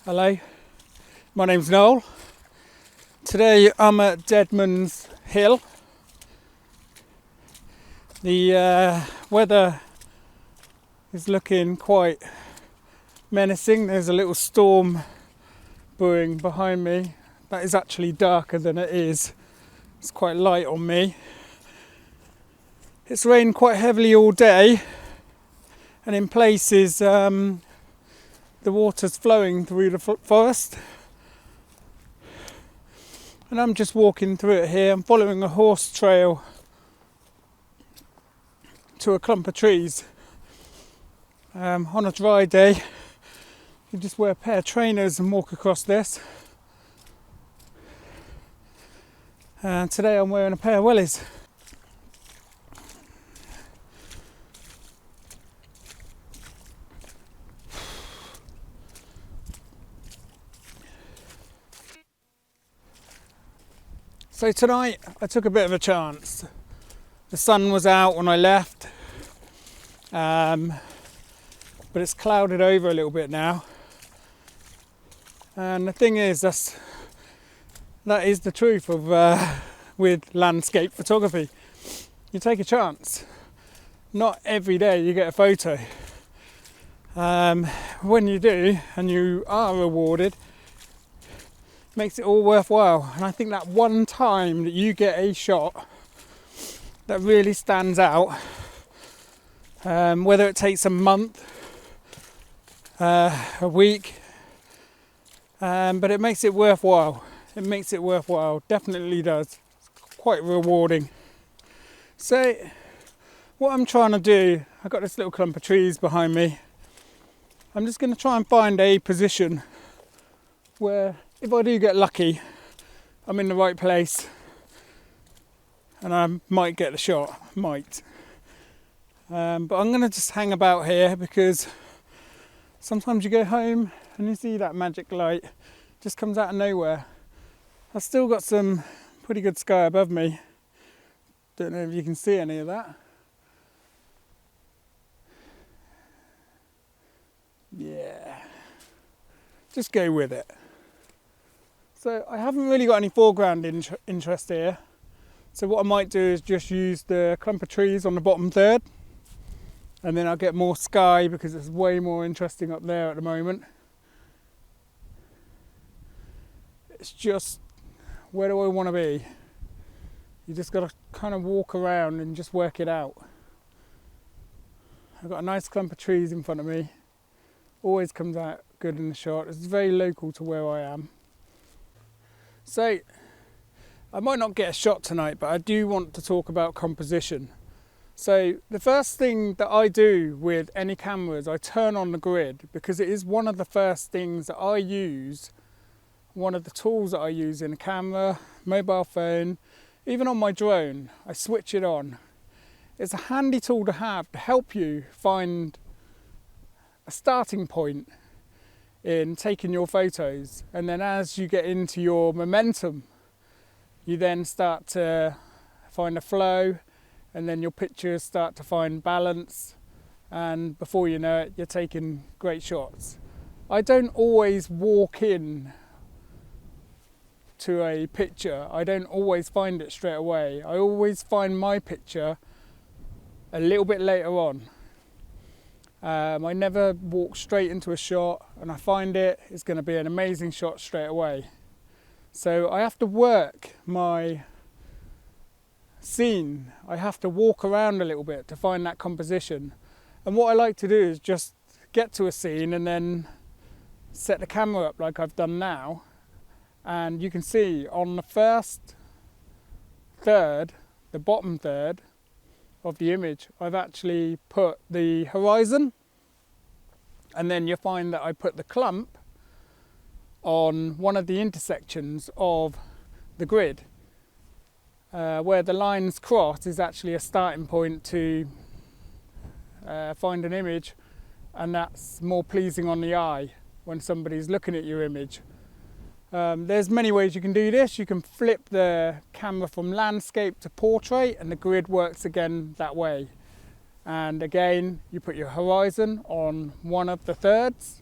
Hello, my name's Noel. Today I'm at Deadmans Hill. The weather is looking quite menacing. There's a little storm brewing behind me. That is actually darker than it is. It's quite light on me. It's rained quite heavily all day, and in places the water's flowing through the forest. And I'm just walking through it here. I'm following a horse trail to a clump of trees. On a dry day, you just wear a pair of trainers and walk across this. And today I'm wearing a pair of wellies. So tonight I took a bit of a chance. The sun was out when I left, but it's clouded over a little bit now. And the thing is, that is the truth of with landscape photography. You take a chance. Not every day you get a photo. When you do, and you are rewarded, makes it all worthwhile. And I think that one time that you get a shot that really stands out, whether it takes a month, a week, but it makes it worthwhile. It makes it worthwhile, definitely does. It's quite rewarding. So what I'm trying to do, I've got this little clump of trees behind me. I'm just going to try and find a position where, if I do get lucky, I'm in the right place and I might get the shot, might. But I'm going to just hang about here because sometimes you go home and you see that magic light just comes out of nowhere. I've still got some pretty good sky above me. Don't know if you can see any of that. Yeah, just go with it. So I haven't really got any foreground interest here. So what I might do is just use the clump of trees on the bottom third, and then I'll get more sky because it's way more interesting up there at the moment. It's just, where do I want to be? You just got to kind of walk around and just work it out. I've got a nice clump of trees in front of me. Always comes out good in the shot. It's very local to where I am. So I might not get a shot tonight, but I do want to talk about composition. So the first thing that I do with any camera is I turn on the grid, because it is one of the first things that I use, one of the tools that I use in a camera, mobile phone, even on my drone. I switch it on. It's a handy tool to have to help you find a starting point in taking your photos, and then as you get into your momentum, you then start to find a flow, and then your pictures start to find balance, and before you know it, you're taking great shots. I don't always walk in to a picture. I don't always find it straight away. I always find my picture a little bit later on. I never walk straight into a shot and I find it's going to be an amazing shot straight away. So I have to work my scene. I have to walk around a little bit to find that composition. And what I like to do is just get to a scene and then set the camera up like I've done now. And you can see on the first third, the bottom third of the image, I've actually put the horizon, and then you find that I put the clump on one of the intersections of the grid. Where the lines cross is actually a starting point to find an image, and that's more pleasing on the eye when somebody's looking at your image. There's many ways you can do this. You can flip the camera from landscape to portrait, and the grid works again that way. And again, you put your horizon on one of the thirds,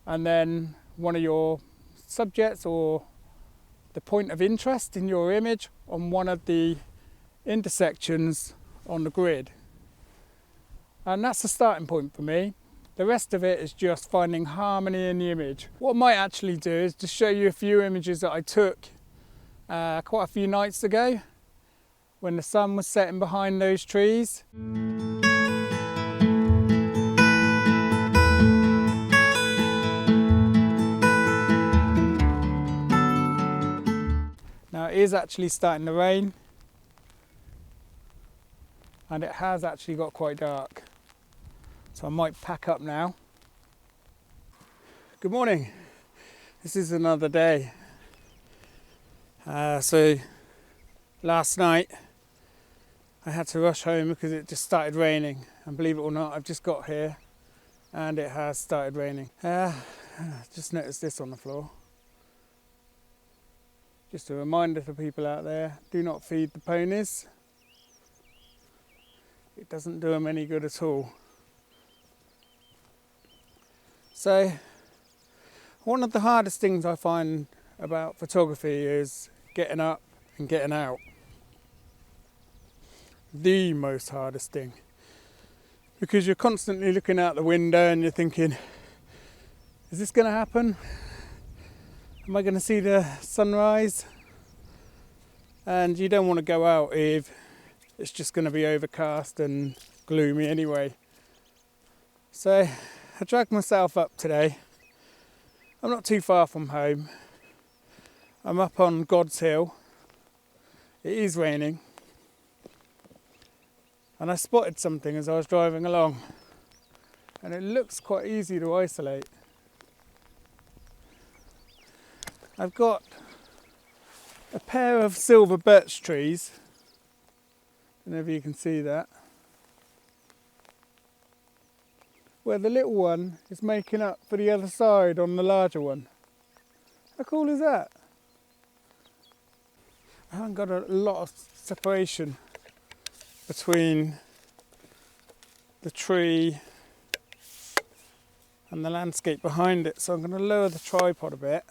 and then one of your subjects or the point of interest in your image on one of the intersections on the grid. And that's the starting point for me. The rest of it is just finding harmony in the image. What I might actually do is just show you a few images that I took quite a few nights ago when the sun was setting behind those trees. Now it is actually starting to rain, and it has actually got quite dark. So I might pack up now. Good morning. This is another day. So last night I had to rush home because it just started raining. And believe it or not, I've just got here and it has started raining. Just noticed this on the floor. Just a reminder for people out there, do not feed the ponies. It doesn't do them any good at all. So, one of the hardest things I find about photography is getting up and getting out. The most hardest thing. Because you're constantly looking out the window and you're thinking, is this going to happen? Am I going to see the sunrise? And you don't want to go out if it's just going to be overcast and gloomy anyway. So I dragged myself up today. I'm not too far from home. I'm up on God's Hill. It is raining. And I spotted something as I was driving along. And it looks quite easy to isolate. I've got a pair of silver birch trees. I don't know if you can see that. Where the little one is making up for the other side on the larger one. How cool is that? I haven't got a lot of separation between the tree and the landscape behind it, so I'm going to lower the tripod a bit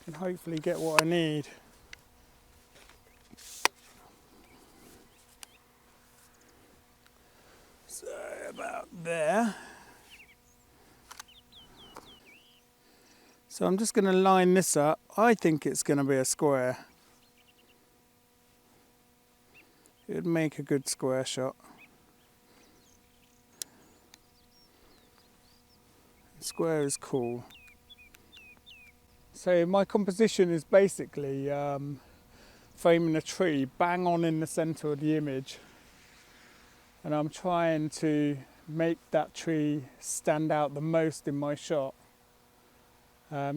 and hopefully get what I need. So about there. So I'm just going to line this up. I think it's going to be a square. It would make a good square shot. Square is cool. So my composition is basically framing a tree bang on in the centre of the image. And I'm trying to make that tree stand out the most in my shot.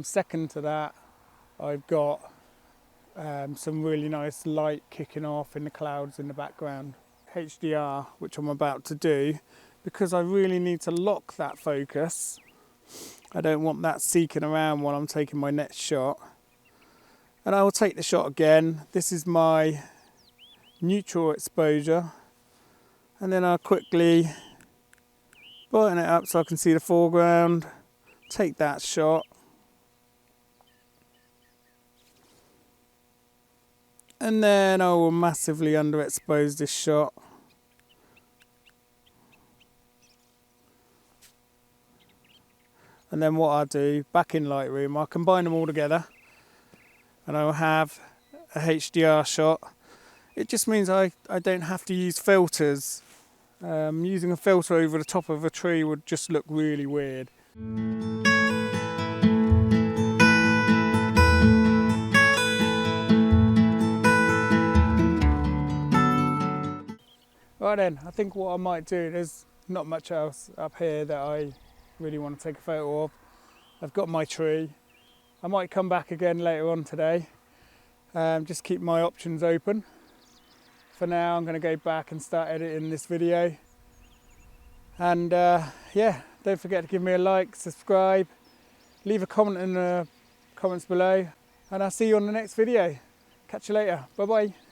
Second to that, I've got some really nice light kicking off in the clouds in the background. HDR, which I'm about to do, because I really need to lock that focus. I don't want that seeking around while I'm taking my next shot. And I will take the shot again. This is my neutral exposure. And then I'll quickly brighten it up so I can see the foreground. Take that shot. And then I will massively underexpose this shot. And then what I'll do, back in Lightroom, I'll combine them all together. And I'll have a HDR shot. It just means I don't have to use filters. Using a filter over the top of a tree would just look really weird. Right then, I think what I might do, there's not much else up here that I really want to take a photo of. I've got my tree. I might come back again later on today. Just keep my options open. For now, I'm going to go back and start editing this video. And yeah, don't forget to give me a like, subscribe, leave a comment in the comments below, and I'll see you on the next video. Catch you later. Bye bye.